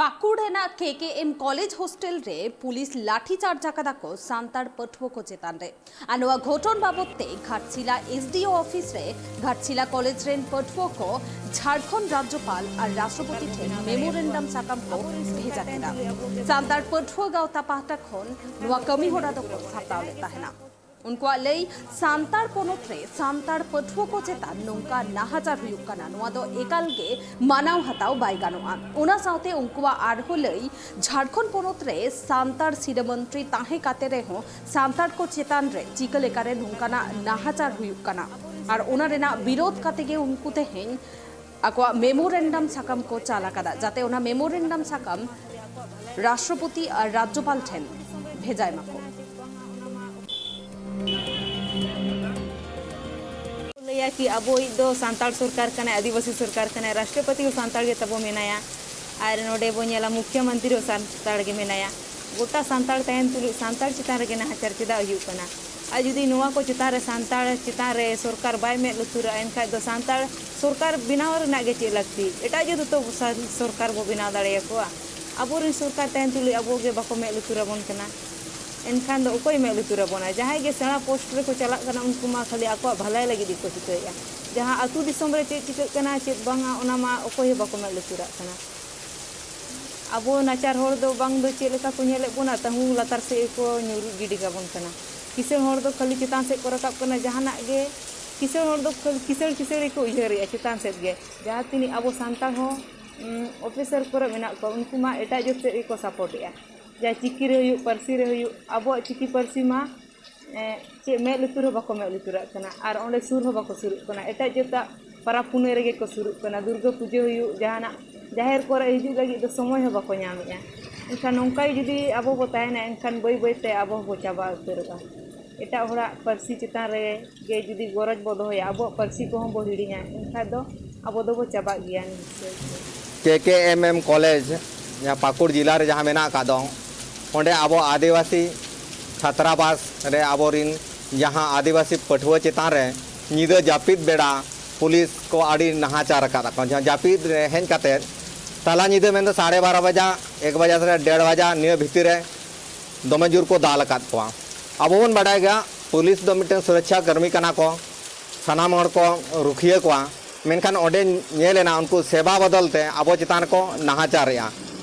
पाकुड़ेना KKM college hostel रे police lathi charge आकादा को सांतार पठुओ को चेतान रे आनुआ घटन बाबदते घाटशिला SDO ऑफिस रे घाटशिला कॉलेज रेन पठुओ को झारखंड राज्यपाल और राष्ट्रपति ठेन मेमोरेंडम साकाम को भेजा तेना सांतार पठुओ गावता पाहटा खन नुआ कमी होरा दो को सापड़ाव लेता है ना उनको लई सांतार पोनोत रे सांतार पठुओ को चेतान नोंका नाहाजार हुयुक काना नुआ दो एकाल गे मानाव हताव बाय गानोआ उना साउते उनकुआ आरहो लई झारखंड पोनोत रे सांतार सिरमंत्री ताहे काते रे हो सांतार को चेतान रे चिकल एकारे नोंकाना नाहाजार हुयुक काना और उना रेना विरोध काते गे उनको तेहेन आको मेमोरेंडम साकाम को चाला कादा जाते उना मेमोरेंडम साकाम राष्ट्रपति और राज्यपाल ठेन भेजाय माको लैया कि अबो दो सांताल सरकार कने आदिवासी सरकार कने राष्ट्रपति सांताल गे तबो मेनाया आर नोडे बो नेला मुख्यमंत्री सांताल गे मेनाया गोटा सांताल तयन तुलु सांताल चितान रे नाहाचार चिदा हुयु कना आ जुदी नोवा को चितान रे सांताल चितान रे सरकार बाय मे लुतुरा एनखा दो सांताल सरकार बिनाव रना गे चे लगती एटा जुदो तो सरकार बो बिनाव दाड़े को अबो रे सरकार तयन तुलु अबो गे बाको मे लुतुरा बन कना एनखान दो ओकोय मे लुतुरा बना जहां गे सेना पोस्ट रे को चला कना उनको मा खाली आको भलाई लगी दी को चिकया जहां अतु दिसम रे चेक चिक कना चेक बांगा ओना मा ओकोय बाको मे लुतुरा कना अबो नाचार होर दो बांग दो चे लेका को नेले बोना तहु लतार से को न्यूरु गिडी गाबन कना किसेल होर दो खाली चितान से को रकाब कना जहाना गे किसेल होर दो किसेल को उयहरिया चितान से गे जहां तिनी अबो सांताल हो ऑफिसर को मेना को उनको मा एटा जते को सपोर्ट या जा चिकी रे हुयु परसी रे हुयु अबो चिकी परसी मा चे मे लुतुर बाको मे लुतुरा कना आर ओंडे सुर हो बाको सुरु कना एटा जता पारा पुने रे को सुरु कना दुर्गा पूजा हुयु जहाना जाहिर करे हिजु लगी तो समय हो बाको न्यामेया एनखान नोंकाय जुदी अबो बो ताहेना एनखान बई बई ते अबो बो चाबा उतरगा एटा होड़ा परसी चितान रे गे जुदी गरज बो दोया अबो परसी को हम बो हिडिया एनखान दो अबो दो बो चाबा गिया KKM कॉलेज या पाकुड़ जिला रे जहाँ मेना का दो ओंडे आबो आदिवासी छात्रावास रे आबोरिन जहाँ आदिवासी पठुआ चेतान रे निदा जापिद बेड़ा पुलिस को आड़ी नाहाचार का जहाँ जापिद हेन काते ताला निदा में 12:30 बजा 1 बजा से 1:30 बजा निया भितर दमे जोर को दाल का अब बन बाड़ा गया पुलिस दो मिटन सुरक्षा कर्मी कना को सनाम हर को रुखिया को मेनखान ओंडे नेलेना उनको सेवा बदलते आबो चितान को नाहाचार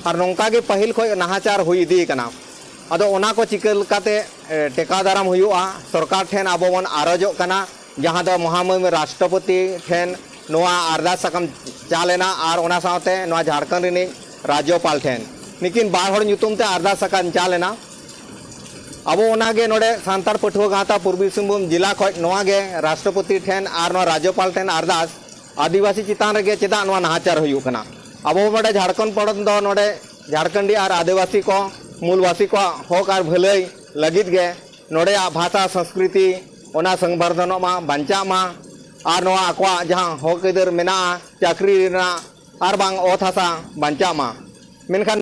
और नौका के पहिल खो नाहाचार हुई इदी कना अदो ओना को चिकल काते टेका दाराम हुआ सरकार ठेन आबो बन आरजो कना जहां दो महामहिम राष्ट्रपति ठेन नोआ अरदास सकम चालेना और ओना साथे नोआ झारखंड रिनी राज्यपाल ठेन निकिन बार हर ᱧᱩᱛᱩᱢ ते अरदास सकम चालेना अबो ओना गे नोडे सांतार पठुआ गाता पूर्वी सिंहभूम जिला खो नोआ गे राष्ट्रपति ठेन और नोआ राज्यपाल ठेन अरदास आदिवासी चितान रे गे चेदा नोआ नाहाचार हुयु कना अब नोडे झारखंड पड़त दो नोडे झारखंडी और आदिवासी को मूलवासी को हक और भलाई लगित गे नोडे भाषा संस्कृति ओना संवर्धन मा बंचा मा और नोआ आको जहाँ हक इधर मेना चाकरी और बांग ओत हासा बंचा मा मेनखान